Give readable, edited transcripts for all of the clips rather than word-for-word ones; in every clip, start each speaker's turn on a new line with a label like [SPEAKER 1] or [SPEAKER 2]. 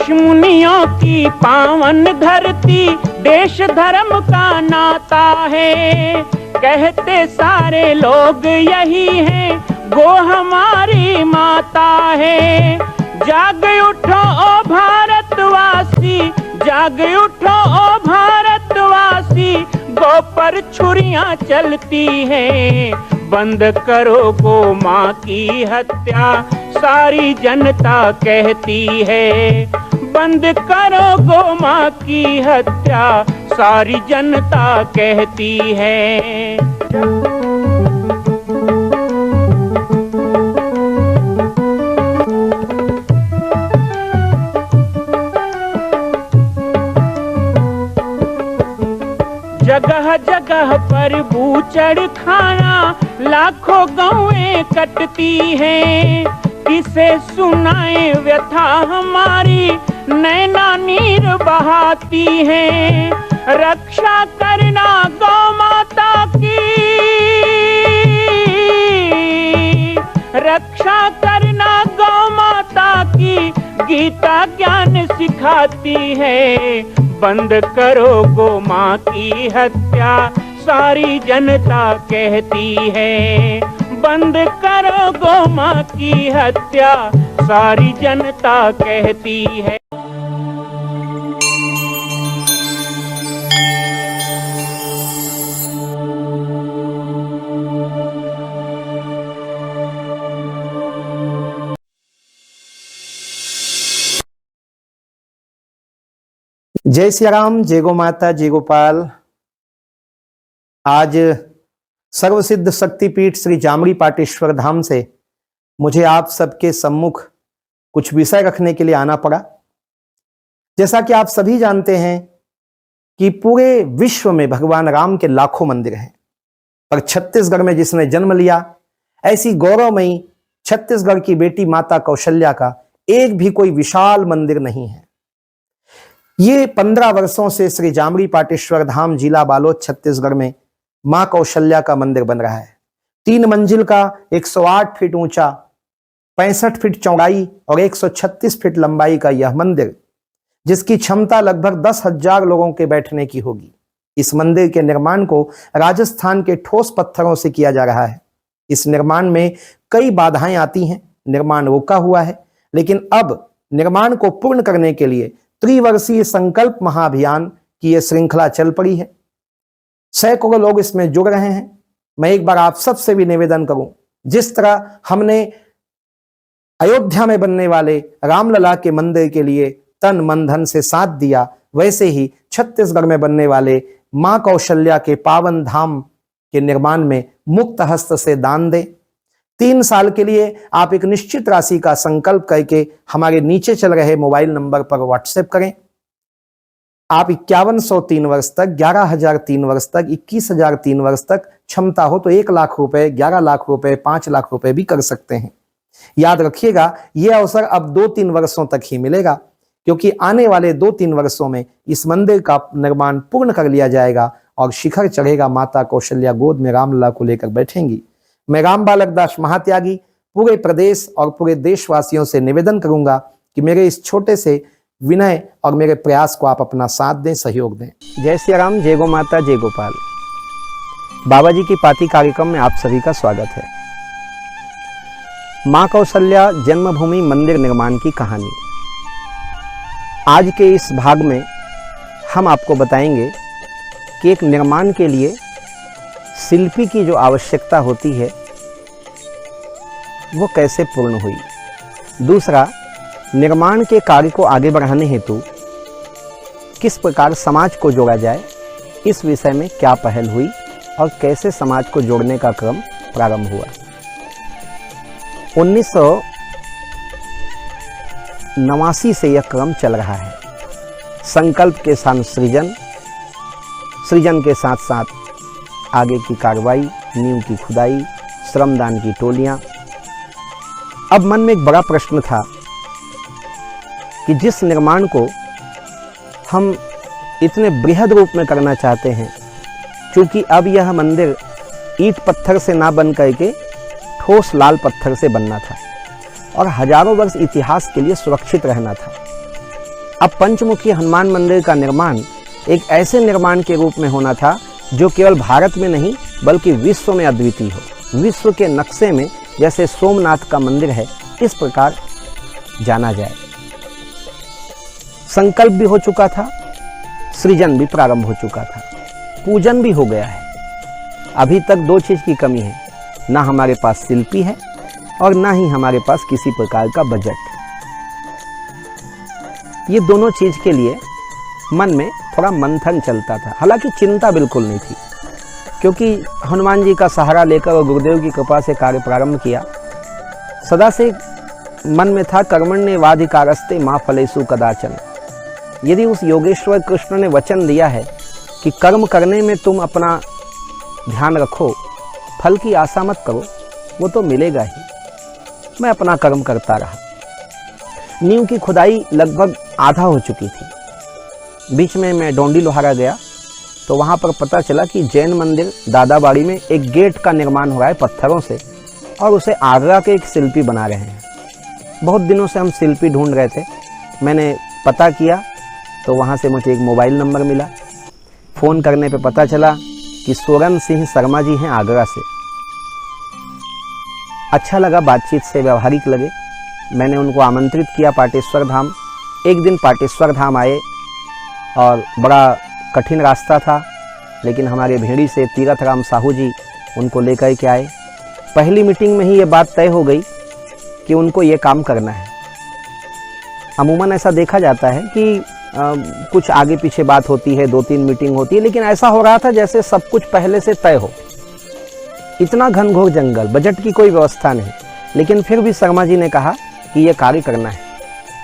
[SPEAKER 1] ऋषि मुनियों की पावन धरती, देश धर्म का नाता है। कहते सारे लोग यही हैं, गो हमारी माता है। जाग उठो ओ भारतवासी, जाग उठो ओ भारतवासी, गो पर छुरियां चलती हैं। बंद करो गो माँ की हत्या, सारी जनता कहती है। बंद करो गो माँ की हत्या, सारी जनता कहती है। जगह जगह पर बूचड़ खाना, लाखों गौएं कटती हैं। किसे सुनाए व्यथा हमारी, नैना नीर बहाती हैं। रक्षा करना गौ माता की, रक्षा करना गौ माता की, गीता ज्ञान सिखाती है। बंद करो गो माँ की हत्या, सारी जनता कहती है। बंद करो गो माँ की हत्या, सारी जनता कहती है।
[SPEAKER 2] जय सिया राम, जय गो माता, जय गोपाल। आज सर्वसिद्ध शक्तिपीठ श्री जामरी पाटेश्वर धाम से मुझे आप सबके सम्मुख कुछ विषय रखने के लिए आना पड़ा। जैसा कि आप सभी जानते हैं कि पूरे विश्व में भगवान राम के लाखों मंदिर हैं, पर छत्तीसगढ़ में जिसने जन्म लिया, ऐसी गौरवमयी छत्तीसगढ़ की बेटी माता कौशल्या का एक भी कोई विशाल मंदिर नहीं है। ये 15 वर्षों से श्री जामरी पाटेश्वर धाम, जिला बालोद, छत्तीसगढ़ में मां कौशल्या का मंदिर बन रहा है। 3 मंजिल का 108 फीट ऊंचा, 65 फीट चौड़ाई और 136 फीट लंबाई का यह मंदिर, जिसकी क्षमता लगभग 10,000 लोगों के बैठने की होगी। इस मंदिर के निर्माण को राजस्थान के ठोस पत्थरों से किया जा रहा है। इस निर्माण में कई बाधाएं आती हैं, निर्माण रुका हुआ है, लेकिन अब निर्माण को पूर्ण करने के लिए त्रिवर्षीय संकल्प महाअभियान की यह श्रृंखला चल पड़ी है। सैकड़ों लोग इसमें जुड़ रहे हैं। मैं एक बार आप सबसे भी निवेदन करूं, जिस तरह हमने अयोध्या में बनने वाले रामलला के मंदिर के लिए तन मन धन से साथ दिया, वैसे ही छत्तीसगढ़ में बनने वाले मां कौशल्या के पावन धाम के निर्माण में मुक्त हस्त से दान दें। 3 साल के लिए आप एक निश्चित राशि का संकल्प करके हमारे नीचे चल रहे मोबाइल नंबर पर व्हाट्सएप करें। आप 5103 वर्ष तक, 11,003 वर्ष तक, 21,003 वर्ष तक, क्षमता हो तो 1 लाख रुपए, 11 लाख रुपए, 5 लाख रुपए भी कर सकते हैं। याद रखिएगा, यह अवसर अब 2-3 वर्षों तक ही मिलेगा, क्योंकि आने वाले 2-3 वर्षों में इस मंदिर का निर्माण पूर्ण कर लिया जाएगा और शिखर चढ़ेगा। माता कौशल्या गोद में रामलला को लेकर बैठेंगी। मैं राम बालक दास महात्यागी पूरे प्रदेश और पूरे देशवासियों से निवेदन करूंगा कि मेरे इस छोटे से विनय और मेरे प्रयास को आप अपना साथ दें, सहयोग दें। जय श्री राम, जय गो माता, जय गोपाल। बाबा जी की पाती कार्यक्रम में आप सभी का स्वागत है। मां कौशल्या जन्मभूमि मंदिर निर्माण की कहानी। आज के इस भाग में हम आपको बताएंगे कि एक निर्माण के लिए शिल्पी की जो आवश्यकता होती है वो कैसे पूर्ण हुई। दूसरा, निर्माण के कार्य को आगे बढ़ाने हेतु किस प्रकार समाज को जोड़ा जाए, इस विषय में क्या पहल हुई और कैसे समाज को जोड़ने का क्रम प्रारंभ हुआ। 1989 से यह क्रम चल रहा है। संकल्प के साथ सृजन, सृजन के साथ साथ आगे की कार्रवाई, नींव की खुदाई, श्रमदान की टोलियां। अब मन में एक बड़ा प्रश्न था कि जिस निर्माण को हम इतने बृहद रूप में करना चाहते हैं, क्योंकि अब यह मंदिर ईंट पत्थर से ना बन करके ठोस लाल पत्थर से बनना था और हजारों वर्ष इतिहास के लिए सुरक्षित रहना था। अब पंचमुखी हनुमान मंदिर का निर्माण एक ऐसे निर्माण के रूप में होना था जो केवल भारत में नहीं बल्कि विश्व में अद्वितीय हो। विश्व के नक्शे में जैसे सोमनाथ का मंदिर है, इस प्रकार जाना जाए। संकल्प भी हो चुका था, सृजन भी प्रारंभ हो चुका था, पूजन भी हो गया है। अभी तक दो चीज की कमी है, ना हमारे पास शिल्पी है और ना ही हमारे पास किसी प्रकार का बजट। ये दोनों चीज के लिए मन में थोड़ा मंथन चलता था। हालांकि चिंता बिल्कुल नहीं थी, क्योंकि हनुमान जी का सहारा लेकर और गुरुदेव की कृपा से कार्य प्रारंभ किया। सदा से मन में था कर्मण्येवाधिकारस्ते मा फलेषु कदाचन। यदि उस योगेश्वर कृष्ण ने वचन दिया है कि कर्म करने में तुम अपना ध्यान रखो, फल की आशा मत करो, वो तो मिलेगा ही। मैं अपना कर्म करता रहा। नींव की खुदाई लगभग आधा हो चुकी थी। बीच में मैं डोंडी लोहारा गया तो वहाँ पर पता चला कि जैन मंदिर दादाबाड़ी में एक गेट का निर्माण हो रहा है पत्थरों से, और उसे आगरा के एक शिल्पी बना रहे हैं। बहुत दिनों से हम शिल्पी ढूंढ रहे थे। मैंने पता किया तो वहाँ से मुझे एक मोबाइल नंबर मिला। फ़ोन करने पे पता चला कि सोरन सिंह शर्मा जी हैं आगरा से। अच्छा लगा, बातचीत से व्यवहारिक लगे। मैंने उनको आमंत्रित किया पाटेश्वर धाम। एक दिन पाटेश्वर धाम आए और बड़ा कठिन रास्ता था, लेकिन हमारे भेड़ी से तीरथ राम साहू जी उनको लेकर के आए। पहली मीटिंग में ही ये बात तय हो गई कि उनको ये काम करना है। अमूमन ऐसा देखा जाता है कि कुछ आगे पीछे बात होती है, 2-3 मीटिंग होती है, लेकिन ऐसा हो रहा था जैसे सब कुछ पहले से तय हो। इतना घनघोर जंगल, बजट की कोई व्यवस्था नहीं, लेकिन फिर भी शर्मा जी ने कहा कि ये कार्य करना है।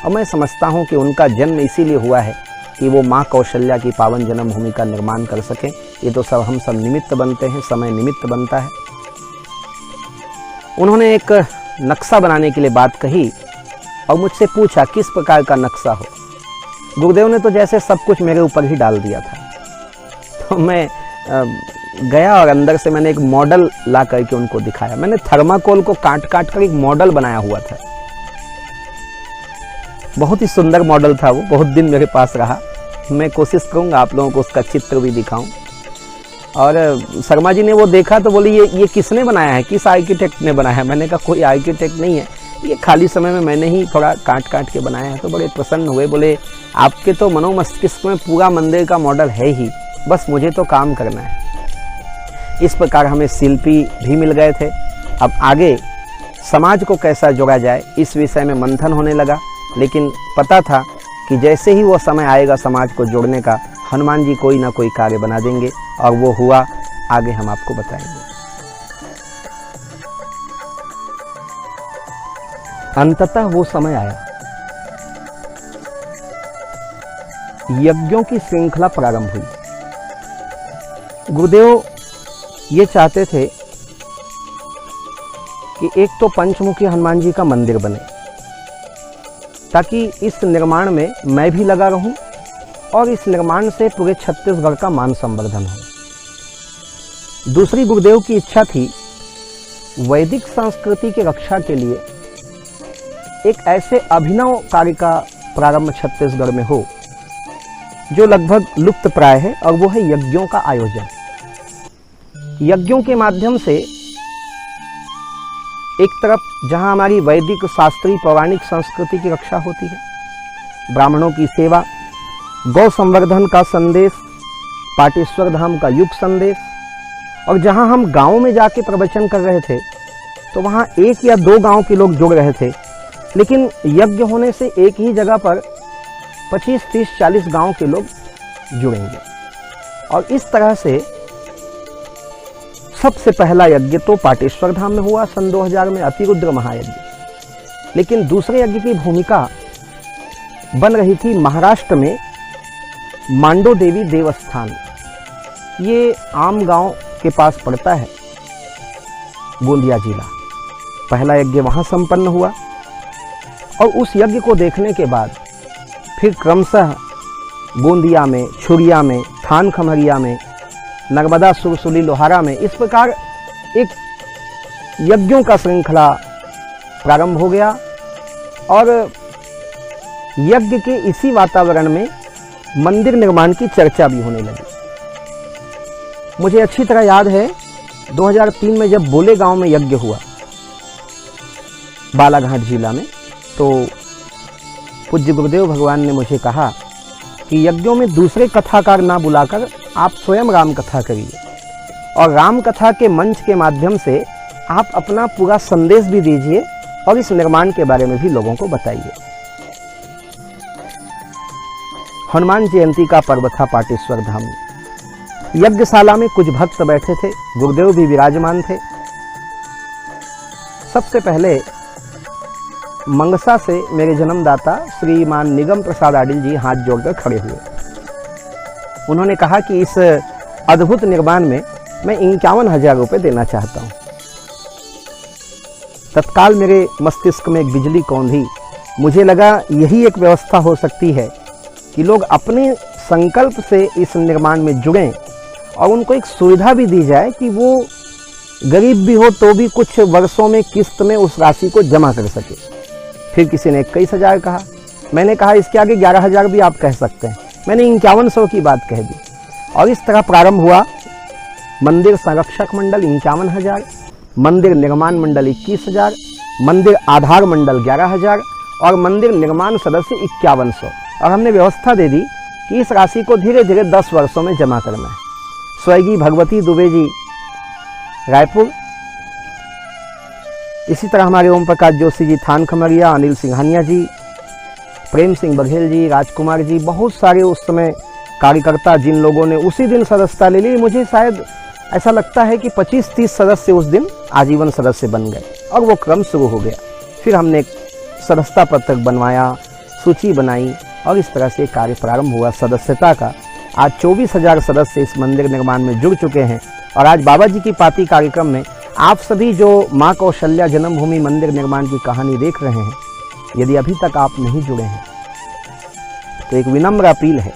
[SPEAKER 2] और मैं समझता हूँ कि उनका जन्म इसीलिए हुआ है कि वो माँ कौशल्या की पावन जन्मभूमि का निर्माण कर सकें। ये तो सब हम सब निमित्त बनते हैं, समय निमित्त बनता है। उन्होंने एक नक्शा बनाने के लिए बात कही और मुझसे पूछा किस प्रकार का नक्शा हो। गुरुदेव ने तो जैसे सब कुछ मेरे ऊपर ही डाल दिया था। तो मैं गया और अंदर से मैंने एक मॉडल ला करके उनको दिखाया। मैंने थर्माकोल को काट काट कर एक मॉडल बनाया हुआ था। बहुत ही सुंदर मॉडल था वो, बहुत दिन मेरे पास रहा। मैं कोशिश करूंगा आप लोगों को उसका चित्र भी दिखाऊं। और शर्मा जी ने वो देखा तो बोली ये किसने बनाया है, किस आर्किटेक्ट ने बनाया है। मैंने कहा कोई आर्किटेक्ट नहीं है, ये खाली समय में मैंने ही थोड़ा काट काट के बनाया है। तो बड़े प्रसन्न हुए, बोले आपके तो मनोमस्तिष्क में पूरा मंदिर का मॉडल है ही, बस मुझे तो काम करना है। इस प्रकार हमें शिल्पी भी मिल गए थे। अब आगे समाज को कैसा जोड़ा जाए इस विषय में मंथन होने लगा, लेकिन पता था कि जैसे ही वो समय आएगा समाज को जोड़ने का, हनुमान जी कोई ना कोई कार्य बना देंगे, और वो हुआ। आगे हम आपको बताएंगे। अंततः वो समय आया, यज्ञों की श्रृंखला प्रारंभ हुई। गुरुदेव ये चाहते थे कि एक तो पंचमुखी हनुमान जी का मंदिर बने, ताकि इस निर्माण में मैं भी लगा रहूं और इस निर्माण से पूरे छत्तीसगढ़ का मान संवर्धन हो। दूसरी गुरुदेव की इच्छा थी वैदिक संस्कृति की रक्षा के लिए एक ऐसे अभिनव कार्य का प्रारंभ छत्तीसगढ़ में हो जो लगभग लुप्त प्राय है, और वो है यज्ञों का आयोजन। यज्ञों के माध्यम से एक तरफ जहां हमारी वैदिक शास्त्रीय पौराणिक संस्कृति की रक्षा होती है, ब्राह्मणों की सेवा, गौ संवर्धन का संदेश, पाटेश्वर धाम का युग संदेश, और जहां हम गांवों में जाके प्रवचन कर रहे थे तो वहां 1 या 2 गांव के लोग जुड़ रहे थे, लेकिन यज्ञ होने से एक ही जगह पर 25, 30, 40 गांव के लोग जुड़ेंगे। और इस तरह से सबसे पहला यज्ञ तो पाटेश्वर धाम में हुआ सन 2000 में, अतिरुद्र महायज्ञ। लेकिन दूसरे यज्ञ की भूमिका बन रही थी महाराष्ट्र में मांडो देवी देवस्थान। ये आम गांव के पास पड़ता है, गोंदिया जिला। पहला यज्ञ वहां संपन्न हुआ, और उस यज्ञ को देखने के बाद फिर क्रमशः गोंदिया में, छुरिया में, थान खमरिया में, नर्मदा, सुरसुली, लोहारा में, इस प्रकार एक यज्ञों का श्रृंखला प्रारंभ हो गया। और यज्ञ के इसी वातावरण में मंदिर निर्माण की चर्चा भी होने लगी। मुझे अच्छी तरह याद है 2003 में जब बोले गांव में यज्ञ हुआ बालाघाट जिला में, तो पूज्य गुरुदेव भगवान ने मुझे कहा कि यज्ञों में दूसरे कथाकार ना बुलाकर आप स्वयं राम कथा करिए और राम कथा के मंच के माध्यम से आप अपना पूरा संदेश भी दीजिए और इस निर्माण के बारे में भी लोगों को बताइए। हनुमान जयंती का पर्व था पाटेश्वर धाम में। यज्ञशाला में कुछ भक्त बैठे थे, गुरुदेव भी विराजमान थे। सबसे पहले मंगसा से मेरे जन्मदाता श्रीमान निगम प्रसाद आडिल जी हाथ जोड़कर खड़े हुए। उन्होंने कहा कि इस अद्भुत निर्माण में मैं 51,000 रुपये देना चाहता हूँ। तत्काल मेरे मस्तिष्क में एक बिजली कौंधी। मुझे लगा यही एक व्यवस्था हो सकती है कि लोग अपने संकल्प से इस निर्माण में जुड़ें और उनको एक सुविधा भी दी जाए कि वो गरीब भी हो तो भी कुछ वर्षों में किस्त में उस राशि को जमा कर सके। फिर किसी ने 21,000 कहा, मैंने कहा इसके आगे 11,000 भी आप कह सकते हैं। मैंने 5100 की बात कह दी और इस तरह प्रारंभ हुआ। मंदिर संरक्षक मंडल 51,000, मंदिर निर्माण मंडल 21,000, मंदिर आधार मंडल 11,000 और मंदिर निर्माण सदस्य 5100। और हमने व्यवस्था दे दी कि इस राशि को धीरे धीरे 10 वर्षों में जमा करना है। स्वर्गीय भगवती दुबे जी रायपुर, इसी तरह हमारे ओम प्रकाश जोशी जी थान खमरिया, अनिल सिंघानिया जी, प्रेम सिंह बघेल जी, राजकुमार जी, बहुत सारे उस समय कार्यकर्ता जिन लोगों ने उसी दिन सदस्यता ले ली। मुझे शायद ऐसा लगता है कि 25-30 सदस्य उस दिन आजीवन सदस्य बन गए और वो क्रम शुरू हो गया। फिर हमने एक सदस्यता पत्रक बनवाया, सूची बनाई और इस तरह से कार्य प्रारंभ हुआ सदस्यता का। आज 24,000 सदस्य इस मंदिर निर्माण में जुड़ चुके हैं और आज बाबा जी की पाती कार्यक्रम में आप सभी जो माँ कौशल्या जन्मभूमि मंदिर निर्माण की कहानी देख रहे हैं, यदि अभी तक आप नहीं जुड़े हैं तो एक विनम्र अपील है,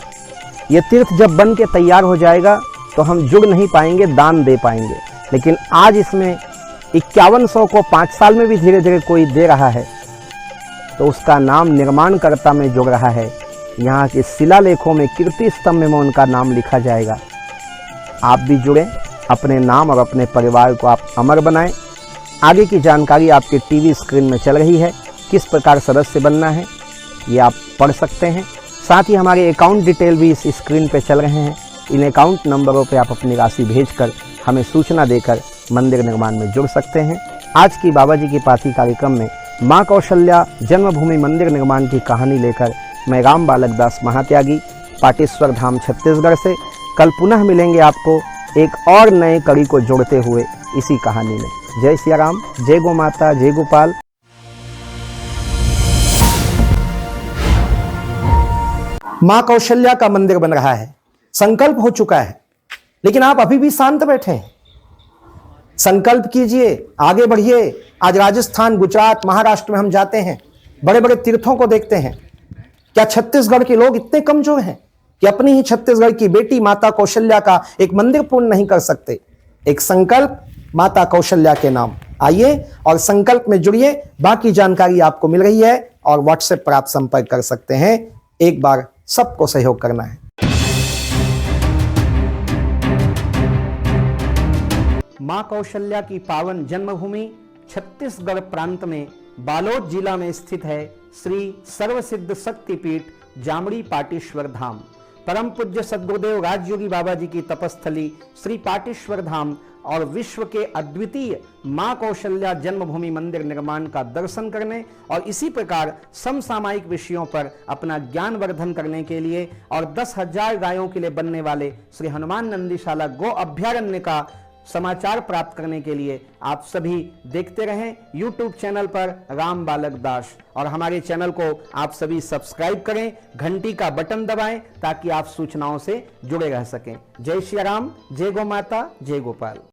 [SPEAKER 2] ये तीर्थ जब बन के तैयार हो जाएगा तो हम जुड़ नहीं पाएंगे, दान दे पाएंगे। लेकिन आज इसमें 5100 को 5 साल में भी धीरे धीरे कोई दे रहा है तो उसका नाम निर्माणकर्ता में जुड़ रहा है। यहाँ के शिलालेखों में, कीर्ति स्तंभ में उनका नाम लिखा जाएगा। आप भी जुड़ें, अपने नाम और अपने परिवार को आप अमर बनाएं। आगे की जानकारी आपके टीवी स्क्रीन में चल रही है, किस प्रकार सदस्य बनना है ये आप पढ़ सकते हैं। साथ ही हमारे अकाउंट डिटेल भी इस स्क्रीन पे चल रहे हैं। इन अकाउंट नंबरों पे आप अपनी राशि भेजकर हमें सूचना देकर मंदिर निर्माण में जुड़ सकते हैं। आज की बाबा जी की पाती कार्यक्रम में माँ कौशल्या जन्मभूमि मंदिर निर्माण की कहानी लेकर मैं राम बालक दास महात्यागी, पाटेश्वर धाम छत्तीसगढ़ से कल पुनः मिलेंगे आपको एक और नए कड़ी को जोड़ते हुए इसी कहानी में। जय सिया राम, जय गौ माता, जय गोपाल। माँ कौशल्या का मंदिर बन रहा है, संकल्प हो चुका है, लेकिन आप अभी भी शांत बैठे हैं। संकल्प कीजिए, आगे बढ़िए। आज राजस्थान, गुजरात, महाराष्ट्र में हम जाते हैं, बड़े बड़े तीर्थों को देखते हैं। क्या छत्तीसगढ़ के लोग इतने कमजोर हैं कि अपनी ही छत्तीसगढ़ की बेटी माता कौशल्या का एक मंदिर पूर्ण नहीं कर सकते? एक संकल्प माता कौशल्या के नाम। आइए और संकल्प में जुड़िए। बाकी जानकारी आपको मिल रही है और व्हाट्सएप पर आप संपर्क कर सकते हैं। एक बार सबको सहयोग करना है। मां कौशल्या की पावन जन्मभूमि छत्तीसगढ़ प्रांत में बालोद जिला में स्थित है श्री सर्वसिद्ध शक्तिपीठ जामड़ी पाटेश्वर धाम। परम पूज्य सद्गुरुदेव राजयोगी बाबा जी की तपस्थली श्री पाटेश्वर धाम और विश्व के अद्वितीय मां कौशल्या जन्मभूमि मंदिर निर्माण का दर्शन करने और इसी प्रकार समसामयिक विषयों पर अपना ज्ञान वर्धन करने के लिए और 10,000 गायों के लिए बनने वाले श्री हनुमान नंदीशाला गो अभ्यारण्य का समाचार प्राप्त करने के लिए आप सभी देखते रहें YouTube चैनल पर राम बालक दास, और हमारे चैनल को आप सभी सब्सक्राइब करें, घंटी का बटन दबाएं ताकि आप सूचनाओं से जुड़े रह सकें। जय श्री राम, जय गौ माता, जय गोपाल।